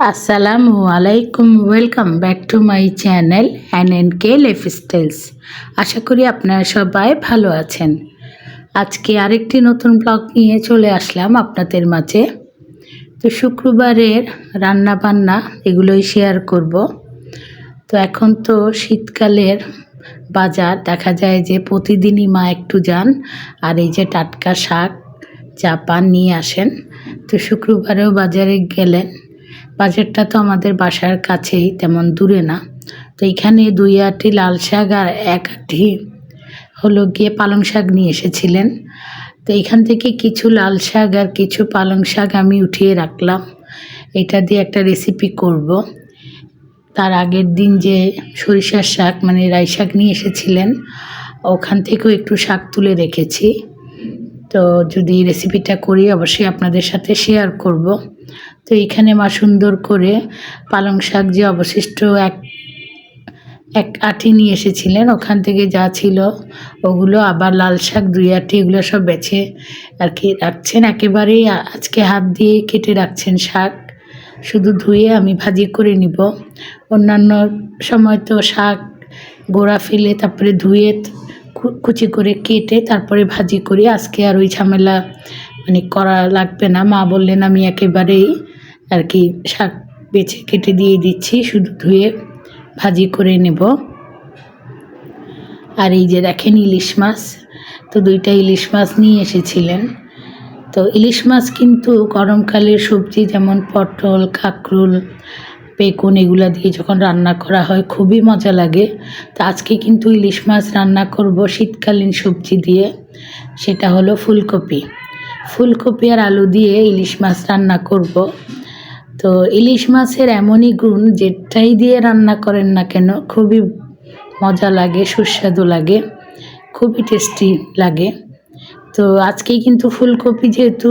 আসসালামু আলাইকুম, welcome back to my channel NNK lifestyles. আশা করি আপনারা সবাই ভালো আছেন। আজকে আরেকটি নতুন ব্লগ নিয়ে চলে আসলাম আপনাদের মাঝে। তো শুক্রবারের রান্না বান্না এগুলোই শেয়ার করব। তো এখন তো শীতকালের বাজার দেখা যায় যে প্রতিদিনই মা একটু যান আর এই যে টাটকা শাক চা পান নিয়ে আসেন। তো শুক্রবারেও বাজারে গেলেন। বাজারটা তো আমাদের বাসার কাছেই, তেমন দূরে না। তো এখানে 2 আঁটি লাল শাক আর 1 আঁটি হলো গিয়ে পালং শাক নিয়ে এসেছিলেন। তো এখান থেকে কিছু লাল শাক আর কিছু পালং শাক আমি উঠিয়ে রাখলাম, এটা দিয়ে একটা রেসিপি করব। তার আগের দিন যে সরিষার শাক মানে রাই শাক নিয়ে এসেছিলেন, ওখান থেকেও একটু শাক তুলে রেখেছি। তো যদি রেসিপিটা করি অবশ্যই আপনাদের সাথে শেয়ার করব। তো এখানে মা সুন্দর করে পালং শাক যে অবশিষ্ট এক আঁটি নিয়ে এসেছিলেন, ওখান থেকে যা ছিল ওগুলো, আবার লাল শাক 2 আঁটি, এগুলো সব বেছে আর কি রাখছেন। একেবারেই আজকে হাত দিয়ে কেটে রাখছেন শাক, শুধু ধুয়ে আমি ভাজি করে নিব। অন্যান্য সময় তো শাক গোড়া ফেলে তারপরে ধুয়ে কুচি করে কেটে তারপরে ভাজি করি। আজকে আর ওই ঝামেলা মানে করা লাগবে না। মা বললেন আমি একেবারেই আর কি শাক বেছে কেটে দিয়ে দিচ্ছি, শুধু ধুয়ে ভাজি করে নেব। আর এই যে দেখেন ইলিশ মাছ, তো 2টা ইলিশ মাছ নিয়ে এসেছিলেন। তো ইলিশ মাছ কিন্তু গরমকালের সবজি যেমন পটল, কাঁকরোল, বেগুন এগুলো দিয়ে যখন রান্না করা হয় খুবই মজা লাগে। তো আজকে কিন্তু ইলিশ মাছ রান্না করব শীতকালীন সবজি দিয়ে, সেটা হলো ফুলকপি আর আলু দিয়ে ইলিশ মাছ রান্না করব। তো ইলিশ মাছের এমনই গুণ, যেটাই দিয়ে রান্না করেন না কেন খুবই মজা লাগে, সুস্বাদু লাগে, খুবই টেস্টি লাগে। তো আজকে কিন্তু ফুলকপি যেহেতু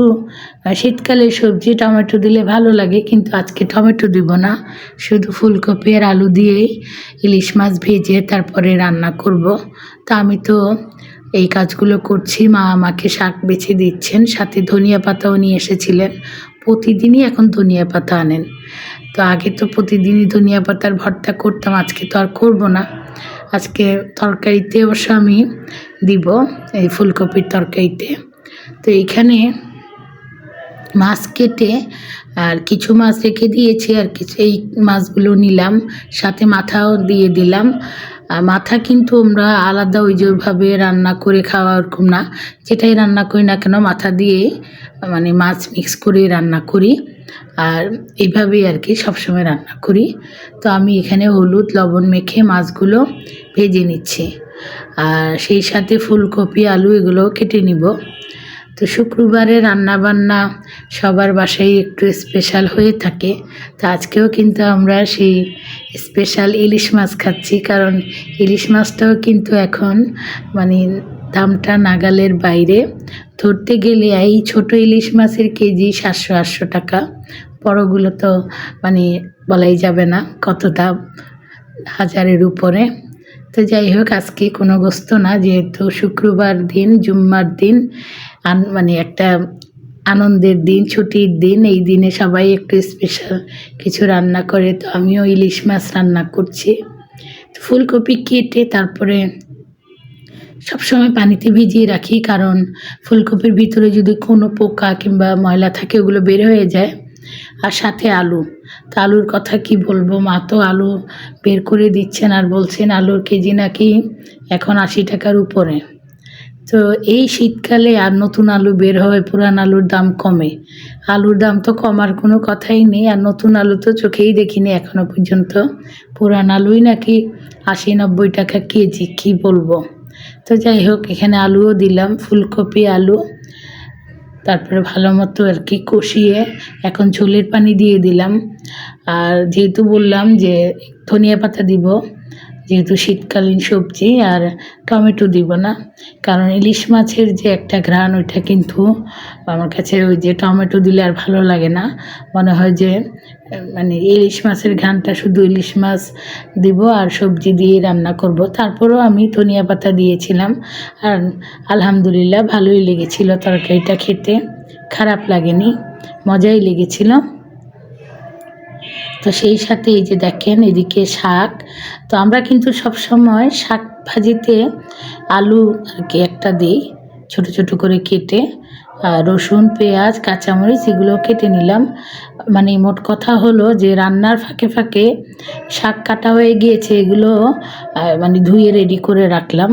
শীতকালের সবজি, টমেটো দিলে ভালো লাগে, কিন্তু আজকে টমেটো দিব না, শুধু ফুলকপি আর আলু দিয়েই ইলিশ মাছ ভেজে তারপরে রান্না করব। তা আমি তো এই কাজগুলো করছি, মা আমাকে শাক বেছে দিচ্ছেন, সাথে ধনিয়া পাতাও নিয়ে এসেছিলেন। প্রতিদিনই এখন ধনিয়া পাতা আনেন। তো আগে তো প্রতিদিনই ধনিয়া পাতার ভর্তা করতাম, আজকে তো আর করব না। আজকে তরকারিতে অবশ্য আমি দিব, এই ফুলকপির তরকারিতে। তো এইখানে মাছ কেটে আর কিছু মাছ রেখে দিয়েছি, আর কিছু এই মাছগুলো নিলাম, সাথে মাথাও দিয়ে দিলাম। আর মাথা কিন্তু আমরা আলাদা ওই যেভাবে রান্না করে খাওয়া ওরকম না, যেটাই রান্না করি না কেন মাথা দিয়ে মানে মাছ মিক্স করে রান্না করি, আর এইভাবেই আর কি সবসময় রান্না করি। তো আমি এখানে হলুদ লবণ মেখে মাছগুলো ভেজে নিচ্ছি, আর সেই সাথে ফুলকপি আলু এগুলোও কেটে নিব। তো শুক্রবারে রান্নাবান্না সবার বাসায় একটু স্পেশাল হয়ে থাকে। তো আজকেও কিন্তু আমরা সেই স্পেশাল ইলিশ মাছ খাচ্ছি, কারণ ইলিশ মাছটাও কিন্তু এখন মানে দামটা নাগালের বাইরে। ধরতে গেলে এই ছোট ইলিশ মাছের কেজি 700-800 টাকা, বড়গুলো তো মানে বলাই যাবে না কত দাম, 1000-এর উপরে। তো যাই হোক, আজকে কোনো গোস্ত না, যেহেতু শুক্রবার দিন, জুম্মার দিন, মানে একটা আনন্দের দিন, ছুটির দিন। এই দিনে সবাই একটু স্পেশাল কিছু রান্না করে, তো আমিও ইলিশ মাছ রান্না করছি। ফুলকপি কেটে তারপরে সবসময় পানিতে ভিজিয়ে রাখি, কারণ ফুলকপির ভিতরে যদি কোনো পোকা কিংবা ময়লা থাকে ওগুলো বের হয়ে যায়। আর সাথে আলু, তো আলুর কথা কি বলবো, মা তো আলু বের করে দিচ্ছেন আর বলছেন আলুর কেজি নাকি এখন 80 টাকার উপরে। তো এই শীতকালে আর নতুন আলু বের হয়, পুরান আলুর দাম কমে। আলুর দাম তো কমার কোনো কথাই নেই, আর নতুন আলু তো চোখেই দেখিনি এখনো পর্যন্ত। পুরান আলুই নাকি 80-90 টাকা কেজি, কি বলবো। তো যাই হোক, এখানে আলুও দিলাম, ফুলকপি আলু, তারপরে ভালো মতো আর কি কষিয়ে এখন ঝোলের পানি দিয়ে দিলাম। আর যেহেতু বললাম যে ধনিয়া পাতা দিব, যেহেতু শীতকালীন সবজি, আর টমেটো দিব না, কারণ ইলিশ মাছের যে একটা ঘ্রাণ ওইটা কিন্তু আমার কাছে ওই যে টমেটো দিলে আর ভালো লাগে না। মনে হয় যে মানে ইলিশ মাছের ঘ্রাণটা শুধু ইলিশ মাছ দিব আর সবজি দিয়ে রান্না করব। তারপরেও আমি ধনিয়া পাতা দিয়েছিলাম, আর আলহামদুলিল্লাহ ভালোই লেগেছিল তরকারিটা খেতে, খারাপ লাগেনি, মজাই লেগেছিল। তো সেই সাথে এই যে দেখেন এদিকে শাক। তো আমরা কিন্তু সবসময় শাক ভাজিতে আলু আর কি একটা দিই ছোট ছোট করে কেটে, আর রসুন পেঁয়াজ কাঁচামরিচ এগুলো কেটে নিলাম। মানে মোট কথা হলো যে রান্নার ফাঁকে ফাঁকে শাক কাটা হয়ে গিয়েছে, এগুলো মানে ধুয়ে রেডি করে রাখলাম।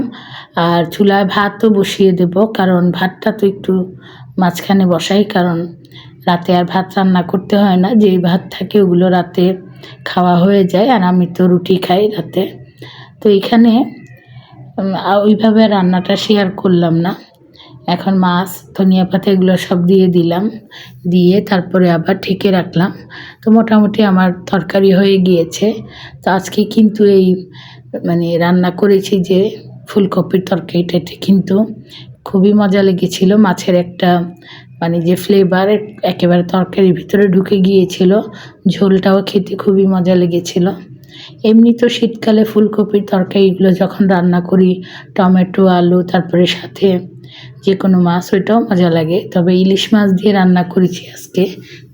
আর চুলায় ভাতও বসিয়ে দেব, কারণ ভাতটা তো একটু মাঝখানে বসাই, কারণ রাতে আর ভাত রান্না করতে হয় না, যেই ভাত থাকে ওগুলো রাতে খাওয়া হয়ে যায়। আর আমি তো রুটি খাই রাতে। তো এখানে ওইভাবে রান্নাটা শেয়ার করলাম না। এখন মাছ ধনিয়া পাতা এগুলো সব দিয়ে দিলাম, দিয়ে তারপরে আবার ঢেকে রাখলাম। তো মোটামুটি আমার তরকারি হয়ে গিয়েছে। তো আজকে কিন্তু এই মানে রান্না করেছি যে ফুলকপির তরকারিটা, এটা কিন্তু খুবই মজা লেগেছিল। মাছের একটা মানে যে ফ্লেভার একেবারে তরকারির ভিতরে ঢুকে গিয়েছিল, ঝোলটাও খেতে খুবই মজা লেগেছিল। এমনি তো শীতকালে ফুলকপির তরকারিগুলো যখন রান্না করি টমেটো আলু তারপরে সাথে যে কোনো মাছ, ওইটাও মজা লাগে। তবে ইলিশ মাছ দিয়ে রান্না করেছি আজকে,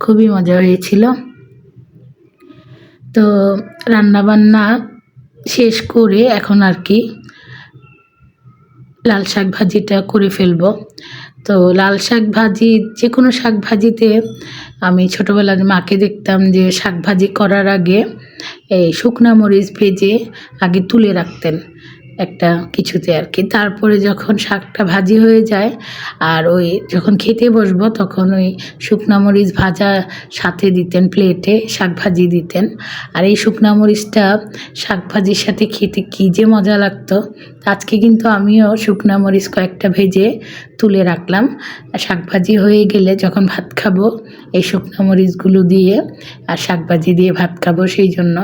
খুবই মজা হয়েছিল। তো রান্না বান্না শেষ করে এখন আর কি লাল শাক ভাজিটা করে ফেলবো। তো লাল শাক ভাজি যে কোনো শাক ভাজিতে আমি ছোটোবেলায় মাকে দেখতাম যে শাক ভাজি করার আগে এই শুকনা মরিচ ভেজে আগে তুলে রাখতেন একটা কিছুতে আর কি। তারপরে যখন শাকটা ভাজি হয়ে যায় আর ওই যখন খেতে বসবো তখন ওই শুকনা মরিচ ভাজা সাথে দিতেন, প্লেটে শাক ভাজি দিতেন। আর এই শুকনা মরিচটা শাক ভাজির সাথে খেতে কী যে মজা লাগতো। আজকে কিন্তু আমিও শুকনা মরিচ কয়েকটা ভেজে তুলে রাখলাম। শাক ভাজি হয়ে গেলে যখন ভাত খাবো এই শুকনা মরিচগুলো দিয়ে আর শাক ভাজি দিয়ে ভাত খাবো, সেই জন্য।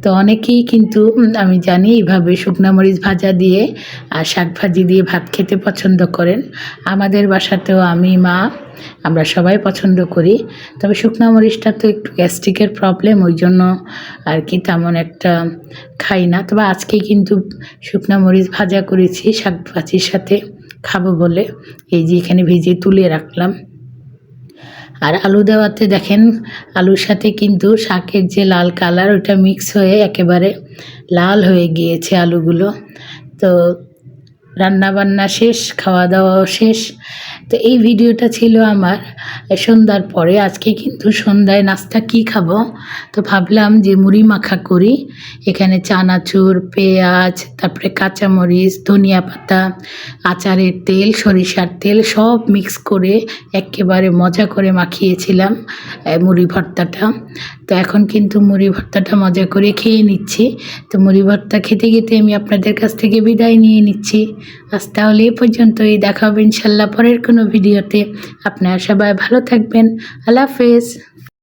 তো অনেকেই কিন্তু আমি জানি এইভাবে শুকনা মরিচ ভাজা দিয়ে আর শাক ভাজি দিয়ে ভাত খেতে পছন্দ করেন। আমাদের বাসাতেও আমি মা আমরা সবাই পছন্দ করি। তবে শুকনা মরিচটা তো একটু গ্যাস্ট্রিকের প্রবলেম, ওই জন্য আর কি তেমন একটা খাই না। তবে আজকে কিন্তু শুকনা মরিচ ভাজা করেছি শাক ভাজির সাথে খাবো বলে, এই যে এখানে ভেজে তুলে রাখলাম। আর আলু দেওয়াতে দেখেন আলুর সাথে কিন্তু শাকের যে লাল কালার ওটা মিক্স হয়ে একেবারে লাল হয়ে গিয়েছে আলুগুলো। তো রান্না বান্না শেষ, খাওয়া দাওয়াও শেষ। তো এই ভিডিওটা ছিল আমার সন্ধ্যার পরে। আজকে কিন্তু সন্ধ্যায় নাস্তা কি খাবো, তো ভাবলাম যে মুড়ি মাখা করি। এখানে চানাচুর পেঁয়াজ তারপরে কাঁচামরিচ ধনিয়া পাতা আচারের তেল সরিষার তেল সব মিক্স করে একেবারে মজা করে মাখিয়েছিলাম মুড়ি ভর্তাটা। তো এখন কিন্তু মুড়ি ভর্তাটা মজা করে খেয়ে নিচ্ছি। তো মুড়ি ভর্তা খেতে খেতে আমি আপনাদের কাছ থেকে বিদায় নিয়ে নিচ্ছি। আজ তাহলে এ পর্যন্তই, দেখা হবে ইনশাল্লাহ পরের কোনো ভিডিওতে। আপনারা সবাই ভালো থাকবেন। আল্লাহ হাফেজ।